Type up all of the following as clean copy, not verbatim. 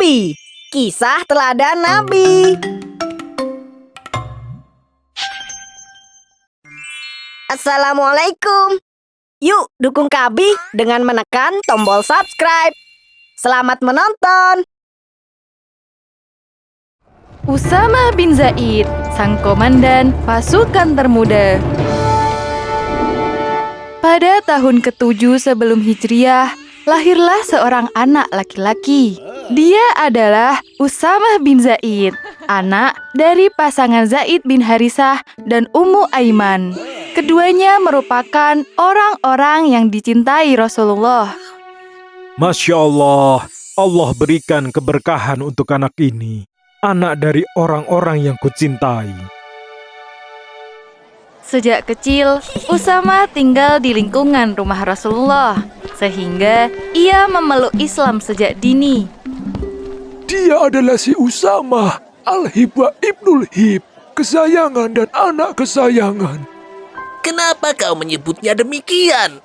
Nabi. Kisah teladan Nabi. Assalamualaikum. Yuk dukung Kabi dengan menekan tombol subscribe. Selamat menonton. Usama bin Zaid, sang komandan pasukan termuda. Pada tahun ke-7 sebelum Hijriah, lahirlah seorang anak laki-laki. Dia adalah Usama bin Zaid, anak dari pasangan Zaid bin Harisah dan Ummu Aiman. Keduanya merupakan orang-orang yang dicintai Rasulullah. Masya Allah, Allah berikan keberkahan untuk anak ini. Anak dari orang-orang yang kucintai. Sejak kecil, Usama tinggal di lingkungan rumah Rasulullah, sehingga ia memeluk Islam sejak dini. Dia adalah si Usama, Al-Hibwa Ibnul Hib, kesayangan dan anak kesayangan. Kenapa kau menyebutnya demikian?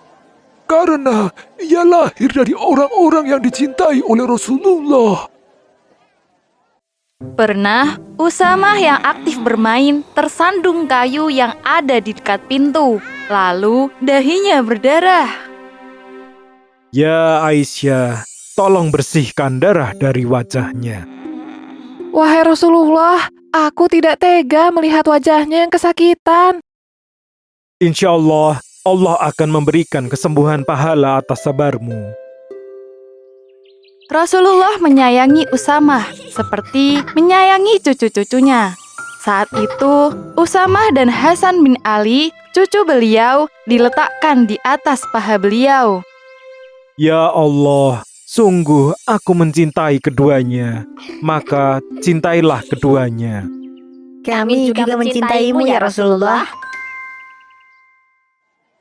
Karena ia lahir dari orang-orang yang dicintai oleh Rasulullah. Pernah, Usama yang aktif bermain tersandung kayu yang ada di dekat pintu. Lalu, dahinya berdarah. Ya Aisyah, tolong bersihkan darah dari wajahnya. Wahai Rasulullah, aku tidak tega melihat wajahnya yang kesakitan. Insya Allah, Allah akan memberikan kesembuhan pahala atas sabarmu. Rasulullah menyayangi Usama seperti menyayangi cucu-cucunya. Saat itu, Usama dan Hasan bin Ali, cucu beliau, diletakkan di atas paha beliau. Ya Allah, sungguh aku mencintai keduanya, maka cintailah keduanya. Kami juga mencintaimu ya Rasulullah.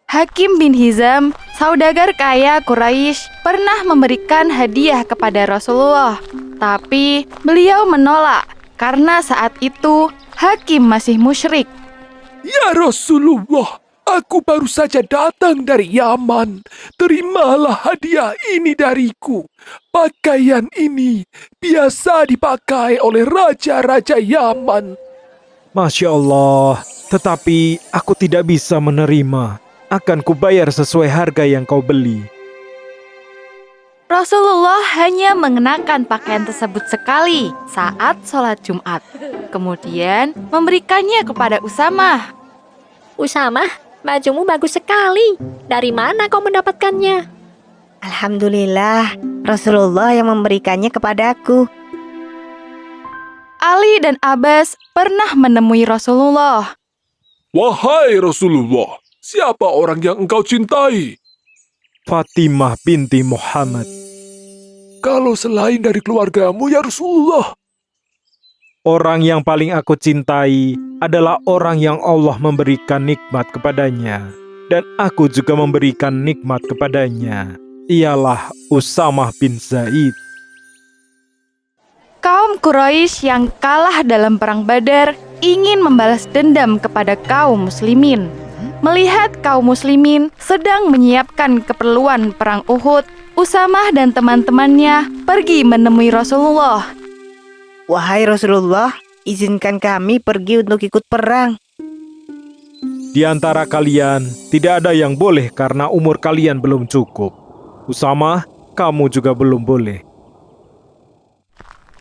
Hakim bin Hizam, saudagar kaya Quraisy, pernah memberikan hadiah kepada Rasulullah. Tapi beliau menolak karena saat itu Hakim masih musyrik. Ya Rasulullah, aku baru saja datang dari Yaman. Terimalah hadiah ini dariku. Pakaian ini biasa dipakai oleh raja-raja Yaman. Masya Allah, tetapi aku tidak bisa menerima. Akan kubayar sesuai harga yang kau beli. Rasulullah hanya mengenakan pakaian tersebut sekali saat sholat Jumat. Kemudian memberikannya kepada Usama. Usama, bajumu bagus sekali. Dari mana kau mendapatkannya? Alhamdulillah, Rasulullah yang memberikannya kepadaku. Ali dan Abbas pernah menemui Rasulullah. Wahai Rasulullah, siapa orang yang engkau cintai? Fatimah binti Muhammad. Kalau selain dari keluargamu ya Rasulullah. Orang yang paling aku cintai adalah orang yang Allah memberikan nikmat kepadanya. Dan aku juga memberikan nikmat kepadanya. Ialah Usama bin Zaid. Kaum Quraisy yang kalah dalam perang Badar ingin membalas dendam kepada kaum muslimin. Melihat kaum muslimin sedang menyiapkan keperluan perang Uhud, Usama dan teman-temannya pergi menemui Rasulullah. Wahai Rasulullah, izinkan kami pergi untuk ikut perang. Di antara kalian tidak ada yang boleh karena umur kalian belum cukup. Usama, kamu juga belum boleh.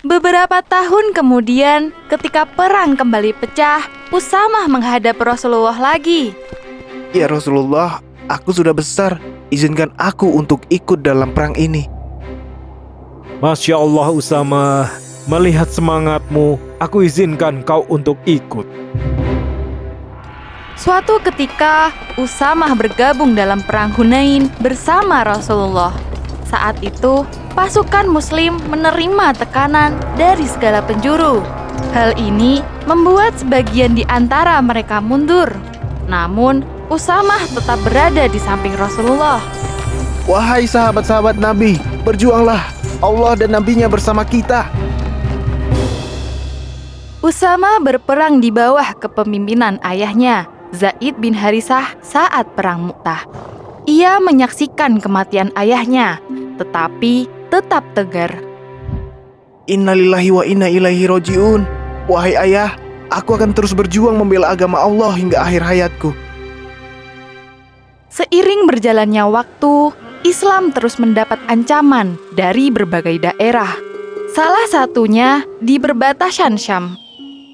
Beberapa tahun kemudian, ketika perang kembali pecah, Usama menghadap Rasulullah lagi. Ya Rasulullah, aku sudah besar. Izinkan aku untuk ikut dalam perang ini. Masya Allah Usama, melihat semangatmu, aku izinkan kau untuk ikut. Suatu ketika, Usama bergabung dalam perang Hunain bersama Rasulullah. Saat itu, pasukan muslim menerima tekanan dari segala penjuru. Hal ini membuat sebagian di antara mereka mundur. Namun, Usama tetap berada di samping Rasulullah. Wahai sahabat-sahabat Nabi, berjuanglah. Allah dan Nabi-Nya bersama kita. Usama berperang di bawah kepemimpinan ayahnya, Zaid bin Harisah, saat perang Mu'tah. Ia menyaksikan kematian ayahnya, tetapi tetap tegar. Innalillahi wa inna ilaihi roji'un. Wahai ayah, aku akan terus berjuang membela agama Allah hingga akhir hayatku. Seiring berjalannya waktu, Islam terus mendapat ancaman dari berbagai daerah. Salah satunya di perbatasan Syam.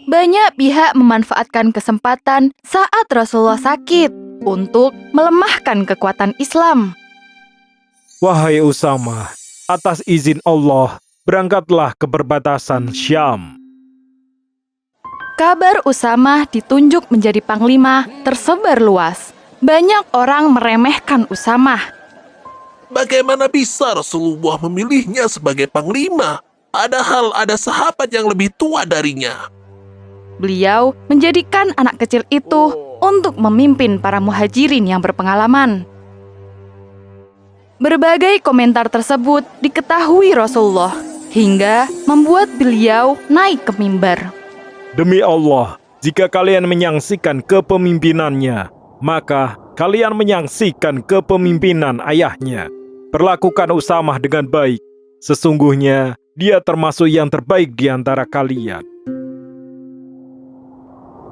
Banyak pihak memanfaatkan kesempatan saat Rasulullah sakit untuk melemahkan kekuatan Islam. Wahai Usamah, atas izin Allah, berangkatlah ke perbatasan Syam. Kabar Usamah ditunjuk menjadi panglima tersebar luas. Banyak orang meremehkan Usamah. Bagaimana bisa Rasulullah memilihnya sebagai panglima? Padahal ada sahabat yang lebih tua darinya. Beliau menjadikan anak kecil itu untuk memimpin para muhajirin yang berpengalaman. Berbagai komentar tersebut diketahui Rasulullah hingga membuat beliau naik ke mimbar. Demi Allah, jika kalian menyaksikan kepemimpinannya, maka kalian menyaksikan kepemimpinan ayahnya. Perlakukan Usamah dengan baik. Sesungguhnya dia termasuk yang terbaik di antara kalian.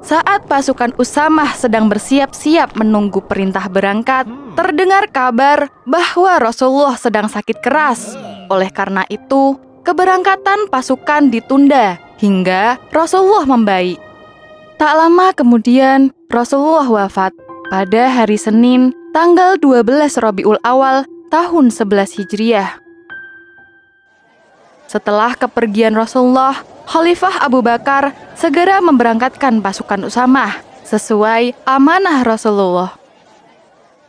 Saat pasukan Usamah sedang bersiap-siap menunggu perintah berangkat, terdengar kabar bahwa Rasulullah sedang sakit keras. Oleh karena itu, keberangkatan pasukan ditunda hingga Rasulullah membaik. Tak lama kemudian, Rasulullah wafat pada hari Senin, tanggal 12 Rabiul Awal, tahun 11 Hijriah. Setelah kepergian Rasulullah, Khalifah Abu Bakar segera memberangkatkan pasukan Usamah sesuai amanah Rasulullah.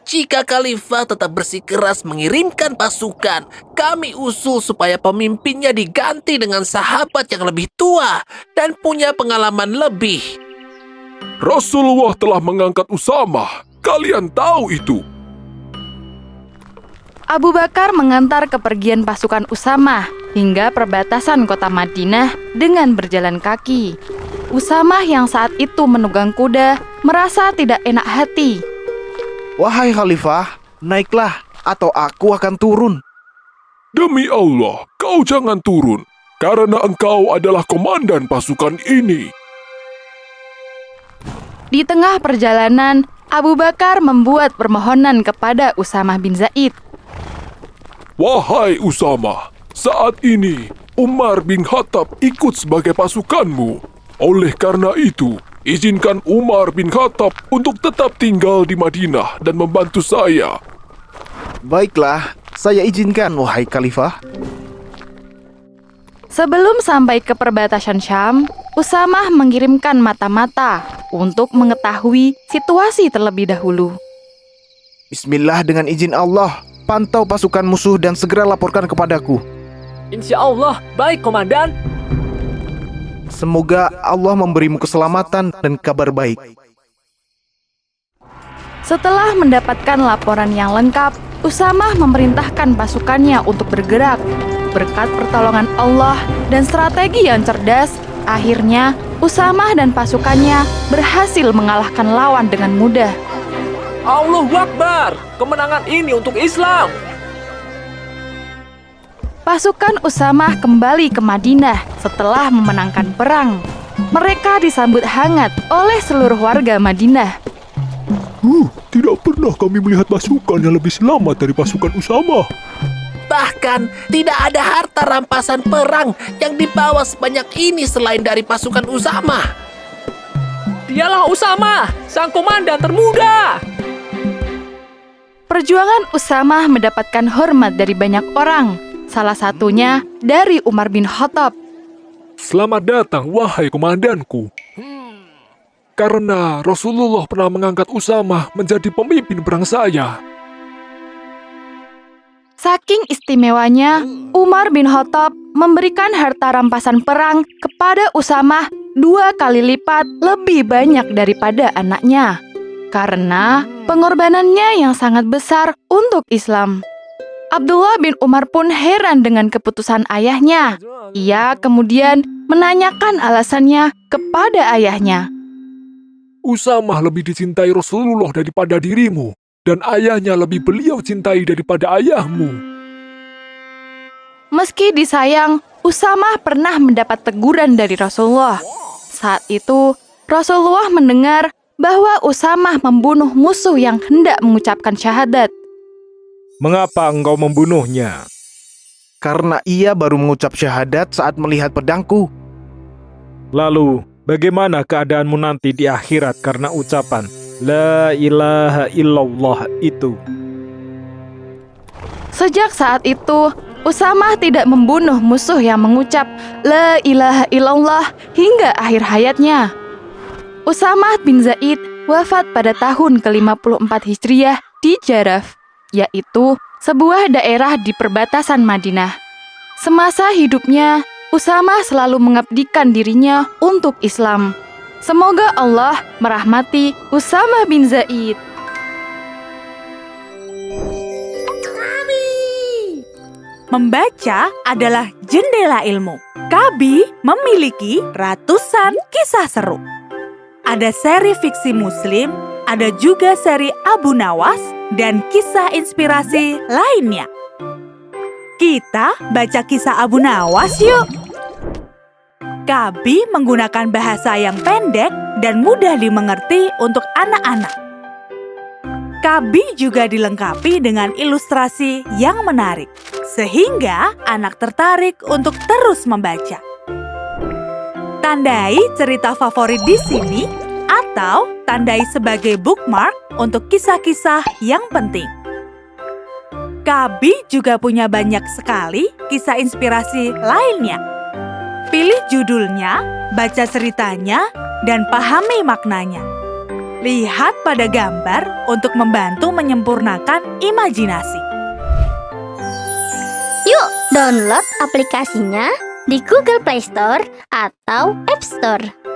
Jika Khalifah tetap bersikeras mengirimkan pasukan, kami usul supaya pemimpinnya diganti dengan sahabat yang lebih tua dan punya pengalaman lebih. Rasulullah telah mengangkat Usamah. Kalian tahu itu. Abu Bakar mengantar kepergian pasukan Usamah hingga perbatasan kota Madinah dengan berjalan kaki. Usamah yang saat itu menunggang kuda merasa tidak enak hati. Wahai Khalifah, naiklah atau aku akan turun. Demi Allah, kau jangan turun, karena engkau adalah komandan pasukan ini. Di tengah perjalanan, Abu Bakar membuat permohonan kepada Usamah bin Zaid. Wahai Usamah, saat ini Umar bin Khattab ikut sebagai pasukanmu. Oleh karena itu, izinkan Umar bin Khattab untuk tetap tinggal di Madinah dan membantu saya. Baiklah, saya izinkan, wahai Khalifah. Sebelum sampai ke perbatasan Syam, Usamah mengirimkan mata-mata untuk mengetahui situasi terlebih dahulu. Bismillah, dengan izin Allah, pantau pasukan musuh dan segera laporkan kepadaku. Insya Allah, baik komandan. Semoga Allah memberimu keselamatan dan kabar baik. Setelah mendapatkan laporan yang lengkap, Usamah memerintahkan pasukannya untuk bergerak. Berkat pertolongan Allah dan strategi yang cerdas, akhirnya Usamah dan pasukannya berhasil mengalahkan lawan dengan mudah. Allahu Akbar, kemenangan ini untuk Islam. Pasukan Usamah kembali ke Madinah setelah memenangkan perang. Mereka disambut hangat oleh seluruh warga Madinah. Tidak pernah kami melihat pasukan yang lebih selamat dari pasukan Usamah. Bahkan tidak ada harta rampasan perang yang dibawa sebanyak ini selain dari pasukan Usamah. Dialah Usamah, sang komandan termuda. Perjuangan Usamah mendapatkan hormat dari banyak orang, salah satunya dari Umar bin Khattab. Selamat datang, wahai komandanku. Karena Rasulullah pernah mengangkat Usamah menjadi pemimpin perang saya. Saking istimewanya, Umar bin Khattab memberikan harta rampasan perang kepada Usamah 2 kali lipat lebih banyak daripada anaknya. Karena pengorbanannya yang sangat besar untuk Islam. Abdullah bin Umar pun heran dengan keputusan ayahnya. Ia kemudian menanyakan alasannya kepada ayahnya. Usamah lebih dicintai Rasulullah daripada dirimu, dan ayahnya lebih beliau cintai daripada ayahmu. Meski disayang, Usamah pernah mendapat teguran dari Rasulullah. Saat itu, Rasulullah mendengar bahwa Usamah membunuh musuh yang hendak mengucapkan syahadat. Mengapa engkau membunuhnya? Karena ia baru mengucap syahadat saat melihat pedangku. Lalu, bagaimana keadaanmu nanti di akhirat karena ucapan La ilaha illallah itu? Sejak saat itu, Usamah tidak membunuh musuh yang mengucap La ilaha illallah hingga akhir hayatnya. Usamah bin Zaid wafat pada tahun ke-54 Hijriah di Jaraf, yaitu sebuah daerah di perbatasan Madinah. Semasa hidupnya, Usamah selalu mengabdikan dirinya untuk Islam. Semoga Allah merahmati Usamah bin Zaid. Membaca adalah jendela ilmu. Kabi memiliki ratusan kisah seru. Ada seri fiksi Muslim, ada juga seri Abu Nawas, dan kisah inspirasi lainnya. Kita baca kisah Abu Nawas yuk! Kabi menggunakan bahasa yang pendek dan mudah dimengerti untuk anak-anak. Kabi juga dilengkapi dengan ilustrasi yang menarik, sehingga anak tertarik untuk terus membaca. Tandai cerita favorit di sini, atau tandai sebagai bookmark untuk kisah-kisah yang penting. Kabi juga punya banyak sekali kisah inspirasi lainnya. Pilih judulnya, baca ceritanya, dan pahami maknanya. Lihat pada gambar untuk membantu menyempurnakan imajinasi. Yuk, download aplikasinya di Google Play Store atau App Store.